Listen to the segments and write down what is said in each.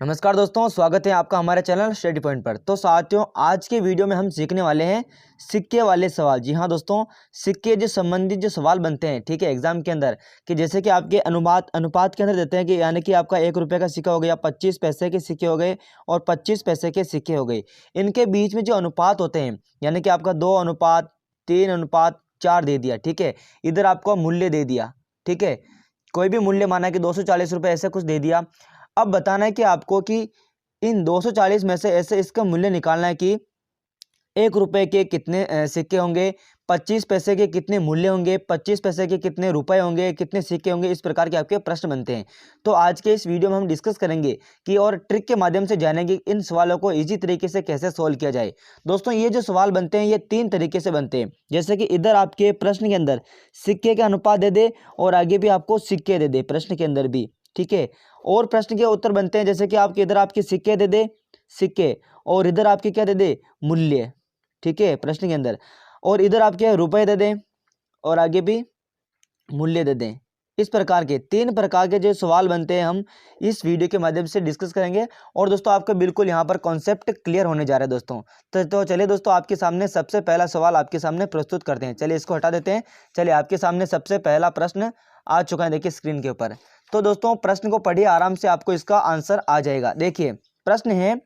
नमस्कार दोस्तों, स्वागत है आपका हमारे चैनल स्टडी पॉइंट पर। तो साथियों, आज के वीडियो में हम सीखने वाले हैं सिक्के वाले सवाल। जी हाँ दोस्तों, सिक्के जो संबंधित जो सवाल बनते हैं, ठीक है, एग्जाम के अंदर, कि जैसे कि आपके अनुपात के अंदर देते हैं कि यानी कि आपका 1 रुपये का सिक्का हो गया, 25 पैसे के सिक्के हो गए और 25 पैसे के सिक्के हो गए। इनके बीच में जो अनुपात होते हैं, यानी कि आपका 2:3:4 दे दिया, ठीक है। इधर आपको मूल्य दे दिया, ठीक है, कोई भी मूल्य माना कि 240 रुपये ऐसे कुछ दे दिया। अब बताना है कि आपको कि इन 240 में से ऐसे इसका मूल्य निकालना है कि 1 रुपये के कितने सिक्के होंगे, 25 पैसे के कितने मूल्य होंगे, 25 पैसे के कितने रुपए होंगे, कितने सिक्के होंगे। इस प्रकार के आपके प्रश्न बनते हैं। तो आज के इस वीडियो में हम डिस्कस करेंगे कि और ट्रिक के माध्यम से जानेंगे इन सवालों को इजी तरीके से कैसे सोल्व किया जाए। दोस्तों, ये जो सवाल बनते हैं ये 3 तरीके से बनते हैं। जैसे कि इधर आपके प्रश्न के अंदर सिक्के का अनुपात दे दे और आगे भी आपको सिक्के दे दे प्रश्न के अंदर भी, ठीक है। और प्रश्न के उत्तर बनते हैं जैसे कि आपके इधर आपके सिक्के दे दे, सिक्के, और इधर आपके क्या दे दे, मूल्य, ठीक है, प्रश्न के अंदर, और इधर आपके रुपए दे दें और आगे भी मूल्य दे दें। इस प्रकार के 3 प्रकार के जो सवाल बनते हैं हम इस वीडियो के माध्यम से डिस्कस करेंगे। और दोस्तों, आपका बिल्कुल यहाँ पर कॉन्सेप्ट क्लियर होने जा रहा है दोस्तों। तो चलिए दोस्तों, आपके सामने सबसे पहला सवाल आपके सामने प्रस्तुत करते हैं। चलिए इसको हटा देते हैं। चलिए आपके सामने सबसे पहला प्रश्न आ चुका है, देखिए स्क्रीन के ऊपर। तो दोस्तों, प्रश्न को पढ़िए आराम से, आपको इसका आंसर आ जाएगा। देखिए प्रश्न है,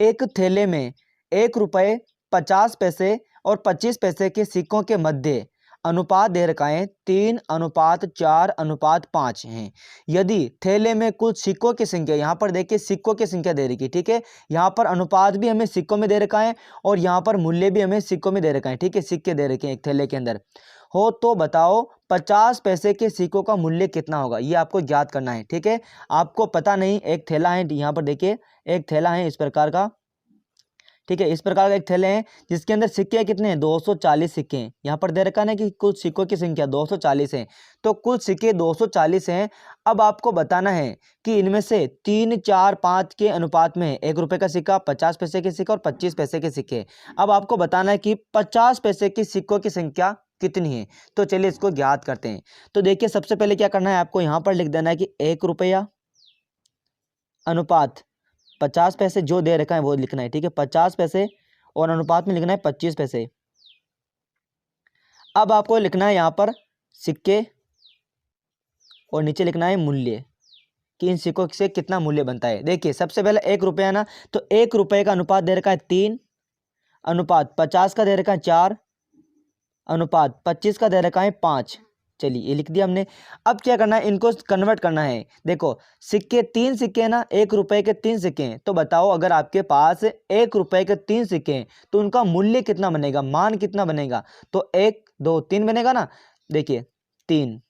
एक थैले में 1 रुपये 50 पैसे और 25 पैसे के सिक्कों के मध्य अनुपात दे रखा है 3:4:5 हैं। यदि थैले में कुल सिक्कों की संख्या, यहाँ पर देखिए सिक्कों की संख्या दे रखी है, ठीक है। यहाँ पर अनुपात भी हमें सिक्कों में दे रखा है और यहाँ पर मूल्य भी हमें सिक्कों में दे रखा है, ठीक है। सिक्के दे रखे हैं एक थैले के अंदर हो, तो बताओ 50 पैसे के सिक्कों का मूल्य कितना होगा, ये आपको ज्ञात करना है, ठीक है। आपको पता नहीं, एक थैला है, यहाँ पर देखिए एक थैला है इस प्रकार का, ठीक है। इस प्रकार का एक थैले हैं जिसके अंदर सिक्के कितने हैं, 240 सिक्के हैं। यहाँ पर दे रखा है कि कुल सिक्कों की संख्या 240 है, तो कुल सिक्के 240 हैं। अब आपको बताना है कि इनमें से 3:4:5 के अनुपात में 1 रुपये का सिक्का, 50 पैसे के सिक्के और 25 पैसे के सिक्के। अब आपको बताना है कि 50 पैसे के सिक्कों की संख्या कितनी है। तो चलिए इसको ज्ञात करते हैं। तो देखिए सबसे पहले क्या करना है, आपको यहाँ पर लिख देना है कि 1 रुपया अनुपात 50 पैसे जो दे रखा है वो लिखना है, ठीक है, 50 पैसे, और अनुपात में लिखना है 25 पैसे। अब आपको लिखना है यहाँ पर सिक्के और नीचे लिखना है मूल्य, कि इन सिक्कों से कितना मूल्य बनता है। देखिए सबसे पहले 1 रुपया ना, तो 1 रुपये का अनुपात दे रखा है 3, अनुपात 50 का दे रखा है 4, अनुपात 25 का दे रखा है 5। चलिए ये लिख दिया हमने। अब क्या करना है, इनको कन्वर्ट करना है। देखो सिक्के 3 सिक्के हैं ना, 1 रुपये के 3 सिक्के हैं, तो बताओ अगर आपके पास 1 रुपये के 3 सिक्के हैं तो उनका मूल्य कितना बनेगा, मान कितना बनेगा। तो 1 2 3 बनेगा ना। देखिए 3,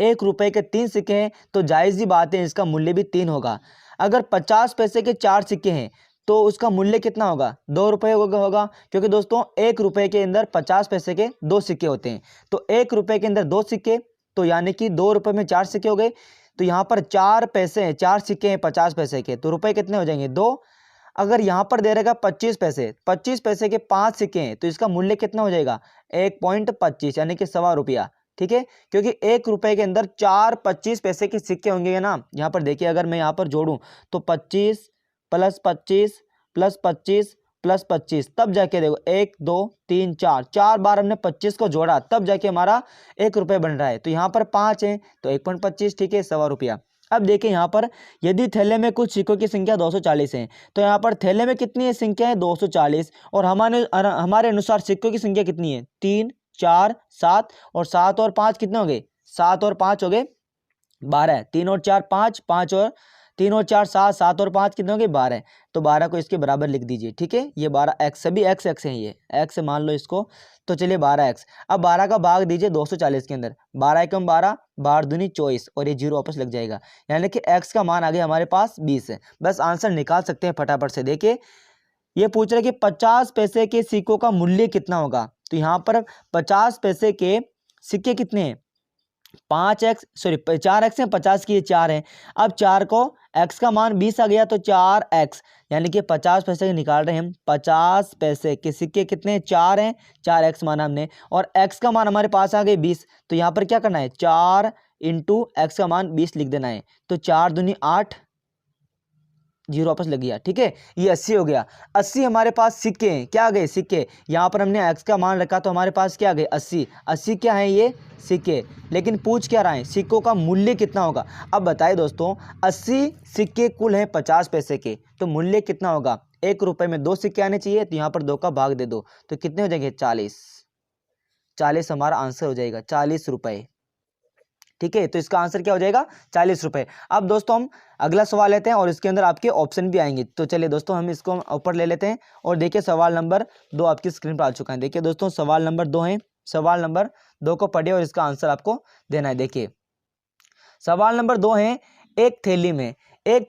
1 रुपये के 3 सिक्के हैं तो जायज़ ही बात है इसका मूल्य भी 3 होगा। अगर 50 पैसे के 4 सिक्के हैं तो उसका मूल्य कितना होगा, 2 रुपये होगा, क्योंकि दोस्तों 1 रुपये के अंदर 50 पैसे के 2 सिक्के होते हैं। तो 1 रुपये के अंदर 2 सिक्के, तो यानी कि 2 रुपये में 4 सिक्के हो गए। तो यहाँ पर 4 पैसे हैं, 4 सिक्के हैं 50 पैसे के, तो रुपए कितने हो जाएंगे, 2। अगर यहाँ पर दे रहेगा 25 पैसे, 25 पैसे के 5 सिक्के हैं तो इसका मूल्य कितना हो जाएगा, 1.25 यानी कि ₹1.25, ठीक है। क्योंकि 1 रुपये के अंदर 4 25 पैसे के सिक्के होंगे ना। यहाँ पर देखिए अगर मैं यहाँ पर जोड़ूं तो 25 + 25 + 25 + 25, तब जाके देखो 1 2 3 4, 4 बार हमने 25 को जोड़ा तब जाके हमारा 1 रुपये बन रहा है। तो यहाँ पर 5 है तो 1.25, ठीक है, ₹1.25। अब देखिए यहाँ पर यदि थैले में कुछ सिक्कों की संख्या 240 है, तो यहाँ पर थैले में कितनी है संख्या है 240, और हमारे अनुसार सिक्कों की संख्या कितनी है, 3 4 7, और 7 और 5 कितने हो गए, 7 और 5 हो गए 12, 3 और 4 5, 5 और 3 और 4 7, 7 और 5 कितने हो गए 12। तो 12 को इसके बराबर लिख दीजिए, ठीक है। ये 12x, सभी x x हैं, ये x मान लो इसको। तो चलिए 12x, अब 12 का भाग दीजिए 240 के अंदर, 12 एकम 12, 12 दूनी 24, और ये 0 वापस लग जाएगा, यानी कि x का मान आ गया हमारे पास 20 है। बस आंसर निकाल सकते हैं फटाफट से। देखिए ये पूछ रहे कि 50 पैसे के सिक्कों का मूल्य कितना होगा। तो यहाँ पर 50 पैसे के सिक्के कितने हैं, 4x है, 50 की ये 4 है। अब 4 को x का मान 20 आ गया तो 4x, यानी कि 50 पैसे के निकाल रहे हैं हम। 50 पैसे के सिक्के कितने हैं, 4 हैं, 4x माना हमने, और x का मान हमारे पास आ गए 20। तो यहाँ पर क्या करना है, 4 × x का मान 20 लिख देना है। तो 4 दूनी 8, जीरो वापस लग गया। ठीक है, ये 80 हो गया। 80 हमारे पास सिक्के हैं, क्या आ गए सिक्के। यहाँ पर हमने x का मान रखा तो हमारे पास क्या आ गए 80। 80 क्या है ये सिक्के। लेकिन पूछ क्या रहा है, सिक्कों का मूल्य कितना होगा। अब बताइए दोस्तों, 80 सिक्के कुल हैं 50 पैसे के, तो मूल्य कितना होगा। 1 रुपये में 2 सिक्के आने चाहिए, तो यहाँ पर 2 का भाग दे दो तो कितने हो जाएंगे 40। 40 हमारा आंसर हो जाएगा, 40 रुपये। ठीक है, तो इसका आंसर क्या हो जाएगा 40 रुपये। अब दोस्तों हम अगला सवाल लेते हैं और इसके अंदर आपके ऑप्शन भी आएंगे। तो चलिए दोस्तों हम इसको ऊपर ले लेते हैं और देखिए सवाल नंबर 2 आपकी स्क्रीन पर आ चुका है। देखिए दोस्तों सवाल नंबर 2 है। सवाल नंबर 2 को पढ़िए और इसका आंसर आपको देना है। देखिए सवाल नंबर 2 है, एक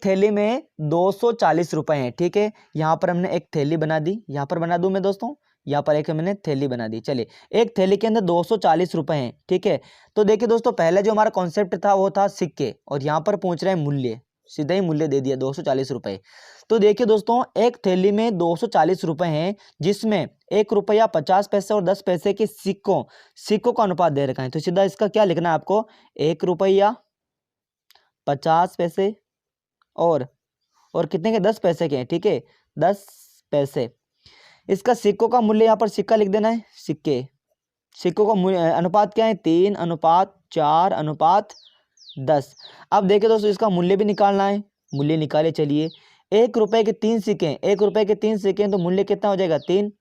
थैली में 240 रुपए हैं। ठीक है, यहाँ पर हमने एक थैली बना दी, यहाँ पर बना दूं मैं दोस्तों, यहाँ पर एक मैंने थैली बना दी। चलिए एक थैली के अंदर 240 रुपए हैं। ठीक है, तो देखिए दोस्तों पहले जो हमारा कॉन्सेप्ट था वो था सिक्के, और यहाँ पर पूछ रहे हैं मूल्य, सीधा ही मूल्य दे दिया 240 रुपए। तो देखिए दोस्तों एक थैली में 240 रुपए हैं, जिसमें 1 रुपया 50 पैसे और 10 पैसे के सिक्कों का अनुपात दे रखा है। तो सीधा इसका क्या लिखना है आपको, 1 रुपया 50 पैसे और कितने के 10 पैसे के हैं। ठीक है, 10 पैसे। इसका सिक्कों का मूल्य यहाँ पर सिक्का लिख देना है, सिक्कों का अनुपात क्या है 3:4:10। अब देखिए दोस्तों इसका मूल्य भी निकालना है, मूल्य निकाले चलिए। 1 रुपए के 3 सिक्के हैं, 1 रुपए के 3 सिक्के हैं, तो मूल्य कितना हो जाएगा 3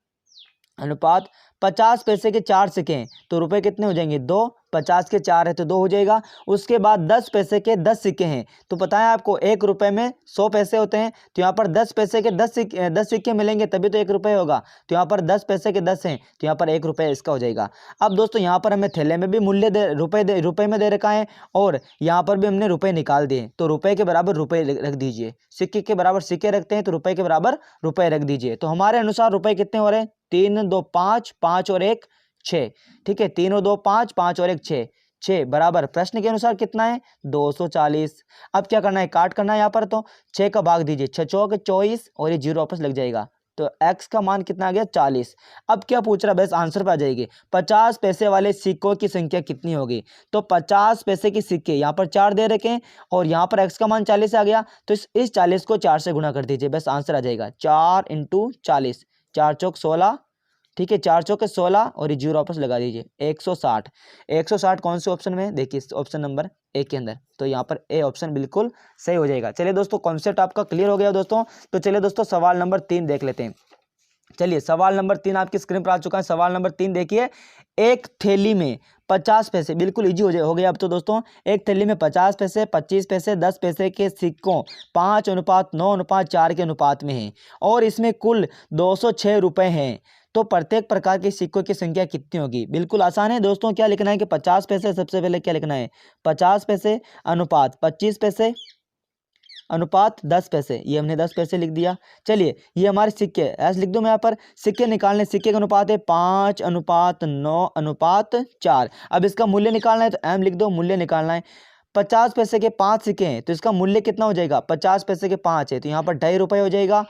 अनुपात 50 पैसे के 4 सिक्के हैं, तो रुपए कितने हो जाएंगे 2, 50 के 4 है तो 2 हो जाएगा। उसके बाद 10 पैसे के 10 सिक्के हैं, तो पता है आपको 1 रुपए में 100 पैसे होते हैं, तो यहाँ पर 10 पैसे के 10 सिक्के मिलेंगे तभी तो 1 रुपये होगा। तो यहाँ पर 10 पैसे के 10 हैं, तो यहाँ पर 1 रुपये इसका हो जाएगा। अब दोस्तों यहाँ पर हमें थैले में भी मूल्य रुपए में दे रखा है, और यहाँ पर भी हमने रुपए निकाल दिए, तो रुपए के बराबर रुपए रख दीजिए। सिक्के के बराबर सिक्के रखते हैं तो रुपए के बराबर रुपए रख दीजिए। तो हमारे अनुसार रुपए कितने हो रहे हैं 3, 2, 5, 5 और 1 6। ठीक है, 3 और 2 5, 5 और 1 6, 6 बराबर प्रश्न के अनुसार कितना है 240। अब क्या करना है, काट करना है यहाँ पर, तो 6 का भाग दीजिए, 6 चौक 24 और ये जीरो वापस लग जाएगा, तो x का मान कितना आ गया 40। अब क्या पूछ रहा है, बस आंसर पे आ जाएगी। 50 पैसे वाले सिक्कों की संख्या कितनी होगी। तो 50 पैसे के सिक्के यहाँ पर 4 दे रखे हैं और यहाँ पर x का मान 40 आ गया, तो इस 40 को 4 से गुणा कर दीजिए, बस आंसर आ जाएगा 4 × 40, 4 चौक 16। ठीक है, 4 चौके 16 और ये जीरो वापस लगा दीजिए 160। 160 कौन से ऑप्शन में है, देखिए ऑप्शन नंबर ए के अंदर, तो यहाँ पर ए ऑप्शन बिल्कुल सही हो जाएगा। चलिए दोस्तों कॉन्सेप्ट आपका क्लियर हो गया दोस्तों। तो चलिए दोस्तों सवाल नंबर 3 देख लेते हैं। चलिए सवाल नंबर 3 आपकी स्क्रीन पर आ चुका है। सवाल नंबर 3 देखिए, एक थैली में 50 पैसे, बिल्कुल इजी हो गया अब तो दोस्तों। एक थैली में 50 पैसे, 25 पैसे, 10 पैसे के सिक्कों 5:9:4 के अनुपात में हैं, और इसमें कुल 206 रुपए हैं। तो प्रत्येक प्रकार के सिक्कों की संख्या कितनी होगी। बिल्कुल आसान है दोस्तों, क्या लिखना है कि 50 पैसे, सबसे पहले क्या लिखना है 50 पैसे अनुपात 25 पैसे अनुपात 10 पैसे, ये हमने 10 पैसे लिख दिया। चलिए ये हमारे सिक्के, ऐसे लिख दो मैं यहाँ पर, सिक्के निकालने, सिक्के का अनुपात है 5:9:4। अब इसका मूल्य निकालना है तो m लिख दो, मूल्य निकालना है। 50 पैसे के 5 सिक्के हैं, तो इसका मूल्य कितना हो जाएगा 50 पैसे के 5 है, तो यहाँ पर 2.5 रुपये हो जाएगा।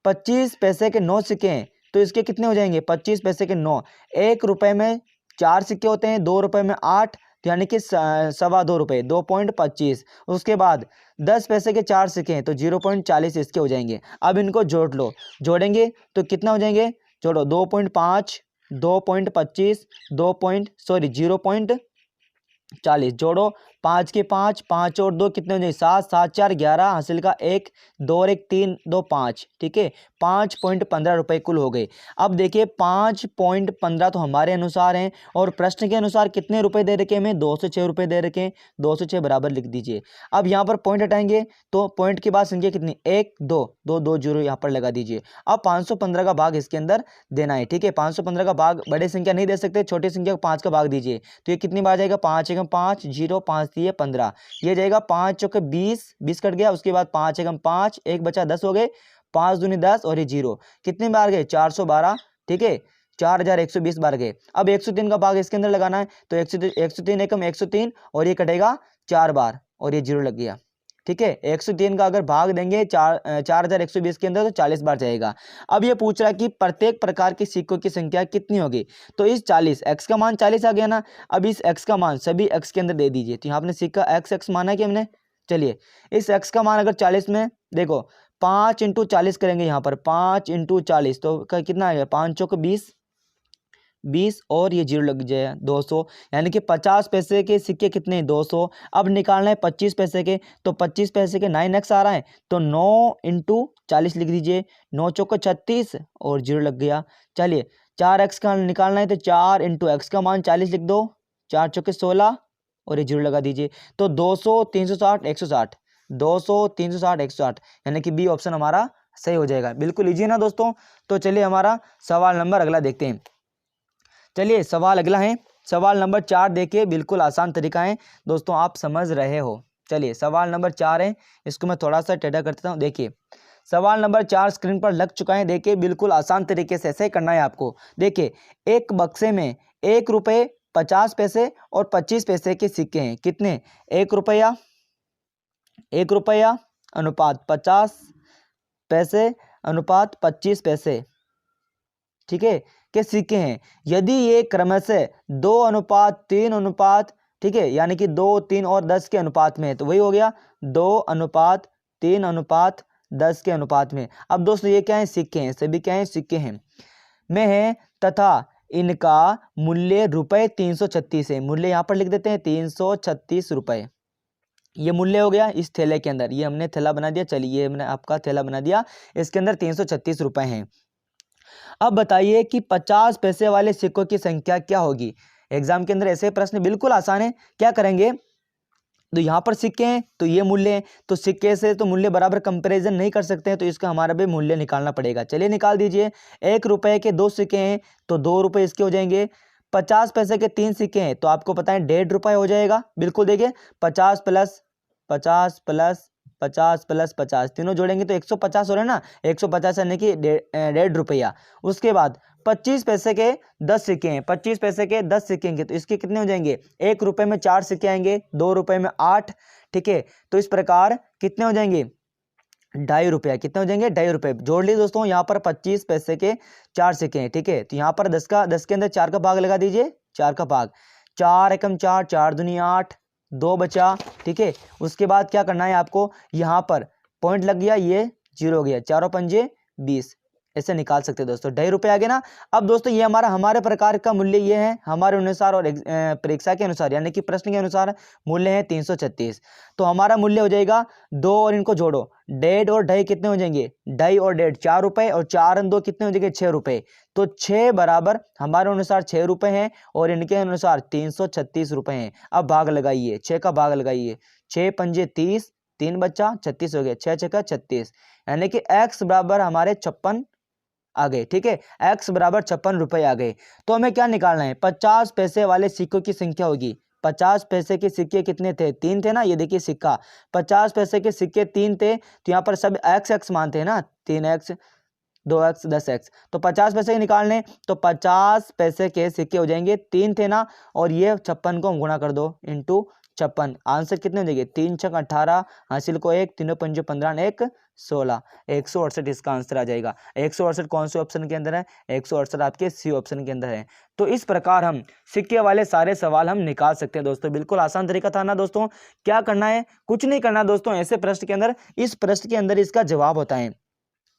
25 पैसे के 9 सिक्के हैं, तो इसके कितने हो जाएंगे 25 पैसे के 9। 1 रुपये में 4 सिक्के होते हैं, 2 रुपये में 8, यानी कि 2.25 रुपये, 2.25। उसके बाद 10 पैसे के 4 सिक्के हैं, तो 0.40 इसके हो जाएंगे। अब इनको जोड़ लो, जोड़ेंगे तो कितना हो जाएंगे, जोड़ो 2.5, 2.25, 0.40 जोड़ो, 5 के 5, 5 और 2 कितने हो जाएंगे 7, 7 4 11, हासिल का 1, 2 और 1 3, 2 5। ठीक है, 5.15 रुपये कुल हो गए। अब देखिए 5.15 तो हमारे अनुसार हैं, और प्रश्न के अनुसार कितने रुपए दे रखे हमें 206 रुपये दे रखे हैं, 206 बराबर लिख दीजिए। अब यहाँ पर पॉइंट हटाएंगे तो पॉइंट के बाद संख्या कितनी 1 2 2 2 जीरो यहाँ पर लगा दीजिए। अब 515 का भाग इसके अंदर देना है। ठीक है, 515 का भाग बड़े संख्या नहीं दे सकते, छोटी संख्या को 5 का भाग दीजिए, तो ये कितनी बार जाएगा 5 एकम 5, 0 5 दिए 15, ये जाएगा 5 चौके 20, 20 कट गया। उसके बाद 5 एकम 5, 1 बचा 10 हो गए, 5 दूनी 10 और ये 0 कितने बार गए 412। ठीक है, 4120 बार गए। अब 103 का भाग इसके अंदर लगाना है, तो 103 एकम 103 और ये कटेगा 4 बार और ये 0 लग गया। ठीक है, 103 का अगर भाग देंगे 4120 के अंदर तो 40 बार जाएगा। अब ये पूछ रहा है कि प्रत्येक प्रकार के सिक्कों की संख्या कितनी होगी। तो इस 40 x का मान 40 आ गया ना, अब इस x का मान सभी x के अंदर दे दीजिए। तो यहाँ आपने सिक्का x माना कि हमने, चलिए इस x का मान अगर 40 में देखो 5 इंटू 40 करेंगे यहाँ पर, 5 इंटू 40 तो कितना आएगा, 5 चौक 20 और ये जीरो लग जाएगा 200, यानी कि 50 पैसे के सिक्के कितने हैं, 200। अब निकालना है 25 पैसे के, तो 25 पैसे के 9x आ रहा है, तो 9 इंटू 40 लिख दीजिए, 9 चौको 36 और जीरो लग गया। चलिए 4x का निकालना है, तो 4 इंटू एक्स का मान 40 लिख दो, 4 चौके 16 और ये जीरो लगा दीजिए, तो 200 360 160, 200 360 160, यानी कि बी ऑप्शन हमारा सही हो जाएगा। बिल्कुल ईजी है ना दोस्तों। तो चलिए हमारा सवाल नंबर अगला देखते हैं। चलिए सवाल अगला है, सवाल नंबर 4 देखिए, बिल्कुल आसान तरीका है दोस्तों, आप समझ रहे हो। चलिए सवाल नंबर 4 है, इसको मैं थोड़ा सा टेढ़ा कर देता हूँ। देखिए सवाल नंबर 4 स्क्रीन पर लग चुका है। देखिए बिल्कुल आसान तरीके से ऐसे करना है आपको। देखिए एक बक्से में 1 रुपये 50 पैसे और 25 पैसे के सिक्के हैं, कितने, 1 रुपया अनुपात 50 पैसे अनुपात 25 पैसे, ठीक है, के सिक्के हैं। यदि ये क्रमशः 2:3, ठीक है, यानी कि 2, 3 और 10 के अनुपात में है, तो वही हो गया 2:3:10 के अनुपात में। अब दोस्तों ये क्या है, सिक्के हैं, सभी क्या है, सिक्के हैं में है, तथा इनका मूल्य रुपये 336 है। मूल्य यहाँ पर लिख देते हैं 336 रुपये, ये मूल्य हो गया इस थैले के अंदर। ये हमने थैला बना दिया, चलिए ये हमने आपका थैला बना दिया, इसके अंदर 336 रुपये हैं। अब बताइए कि 50 पैसे वाले सिक्कों की संख्या क्या होगी। एग्जाम के अंदर ऐसे प्रश्न बिल्कुल आसान है। क्या करेंगे, तो यहाँ पर सिक्के हैं तो ये मूल्य है, तो सिक्के से तो मूल्य बराबर कंपैरिजन नहीं कर सकते हैं, तो इसका हमारा भी मूल्य निकालना पड़ेगा। चलिए निकाल दीजिए। 1 रुपये के 2 सिक्के हैं तो 2 रुपये इसके हो जाएंगे। 50 पैसे के 3 सिक्के हैं तो आपको पता है 1.5 रुपये हो जाएगा। बिल्कुल देखिए 50 प्लस 50 प्लस 50 प्लस 50 तीनों जोड़ेंगे तो 150 हो रहा है ना, 150 यानी कि 1.5 रुपया। उसके बाद 25 पैसे के 10 सिक्के हैं, 25 पैसे के 10 सिक्के हैं तो इसके कितने हो जाएंगे, 1 रुपये में 4 सिक्के आएंगे, 2 रुपये में 8, ठीक है, तो इस प्रकार कितने हो जाएंगे, 2.5 रुपया। कितने हो जाएंगे, 2.5 रुपये। जोड़ लीजिए दोस्तों, यहाँ पर 25 पैसे के 4 सिक्के हैं, ठीक है, तो यहाँ पर 10 के अंदर 4 का भाग लगा दीजिए, 4 का भाग, 4 एकम 4, 4 दूनी 8, 2 बचा, ठीक है। उसके बाद क्या करना है आपको, यहाँ पर पॉइंट लग गया, ये जीरो हो गया, 4 पंजे 20, ऐसे निकाल सकते हैं दोस्तों। 2.5 रुपये आ गए ना। अब दोस्तों ये हमारे प्रकार का मूल्य ये है हमारे अनुसार, और परीक्षा के अनुसार यानी कि प्रश्न के अनुसार मूल्य है 336। तो हमारा मूल्य हो जाएगा 2 और इनको जोड़ो, 1.5 और 2.5 कितने हो जाएंगे, 2.5 और 1.5 4 रुपये, और 4 और 2 कितने हो जाएंगे, 6 रुपये। तो 6 बराबर हमारे अनुसार 6 रुपये हैं और इनके अनुसार 336 रुपये हैं। अब भाग लगाइए, 6 का भाग लगाइए, 6 पंजे 30, 3 बच्चा 36 हो गया, 6 6 36, यानी कि x बराबर हमारे 56 आ गए, ठीक है, x बराबर 56 रुपये आ गए। तो हमें क्या निकालना है, 50 पैसे वाले सिक्कों की संख्या होगी। 50 पैसे के सिक्के कितने थे, 3 थे ना, ये देखिए सिक्का 50 पैसे के सिक्के 3 थे, तो यहाँ पर सब x मानते हैं ना, 3x 2x 10x, तो 50 पैसे के निकालने, तो 50 पैसे के सिक्के हो जाएंगे, 3 थे ना, और ये 56 को हम गुणा कर दो इंटू 56, आंसर कितने हो जाएंगे, 3 6 18, हासिल को 1, 3 5 15 1 16, 168 इसका आंसर आ जाएगा। 168 कौन से ऑप्शन के अंदर है, 168 आपके सी ऑप्शन के अंदर है। तो इस प्रकार हम सिक्के वाले सारे सवाल हम निकाल सकते हैं दोस्तों। बिल्कुल आसान तरीका था ना दोस्तों। क्या करना है, कुछ नहीं करना दोस्तों, ऐसे प्रश्न के अंदर, इस प्रश्न के अंदर इसका जवाब होता है।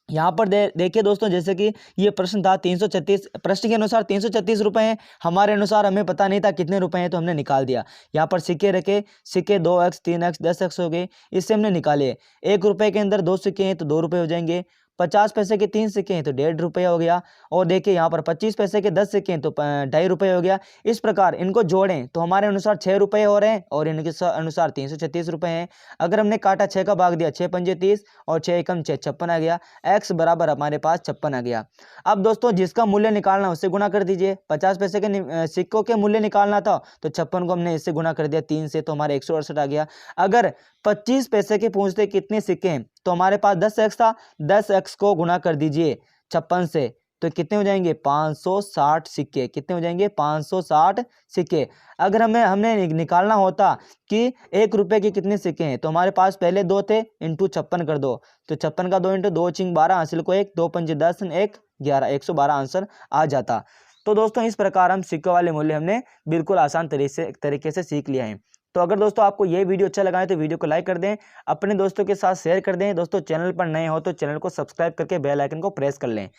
यहाँ पर देखिए दोस्तों, जैसे कि ये प्रश्न था 336, प्रश्न के अनुसार 336 रुपये हैं, हमारे अनुसार हमें पता नहीं था कितने रुपए हैं, तो हमने निकाल दिया। यहाँ पर सिक्के रखे, सिक्के 2x 3x 10x हो गए, इससे हमने निकाले। 1 रुपये के अंदर 2 सिक्के हैं तो 2 रुपये हो जाएंगे। 50 पैसे के 3 सिक्के हैं तो 1.5 रुपया हो गया। और देखिए यहाँ पर 25 पैसे के 10 सिक्के हैं तो 2.5 रुपये हो गया। इस प्रकार इनको जोड़ें तो हमारे अनुसार 6 रुपये हो रहे हैं और इनके अनुसार 336 रुपये हैं। अगर हमने काटा 6 का भाग दिया, 6 पंजे 30 और 6 एकम 6 56 आ गया, x बराबर हमारे पास 56 आ गया। अब दोस्तों जिसका मूल्य निकालना उससे गुणा कर दीजिए। 50 पैसे के सिक्कों के मूल्य निकालना था तो 56 को हमने इससे गुणा कर दिया 3 से, तो हमारे 168 आ गया। अगर 25 पैसे के पूछते कितने सिक्के हैं तो हमारे पास 10x था, 10x को गुणा कर दीजिए 56 से, तो कितने हो जाएंगे 560 सिक्के। कितने हो जाएंगे 560 सिक्के। अगर हमने निकालना होता कि 1 रुपये के कितने सिक्के हैं तो हमारे पास पहले 2 थे, इंटू 56 कर दो, तो 56 का 2 इंटू 2 चिंग 12, हासिल को 1, 2 पंजे 10 1 11, 112 आंसर आ जाता। तो दोस्तों इस प्रकार हम सिक्के वाले मूल्य हमने बिल्कुल आसान तरीके से सीख लिया है। तो अगर दोस्तों आपको ये वीडियो अच्छा लगा है तो वीडियो को लाइक कर दें, अपने दोस्तों के साथ शेयर कर दें। दोस्तों चैनल पर नए हो तो चैनल को सब्सक्राइब करके बेल आइकन को प्रेस कर लें।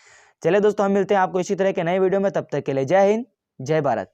चलिए दोस्तों हम मिलते हैं आपको इसी तरह के नए वीडियो में, तब तक के लिए जय हिंद जय भारत।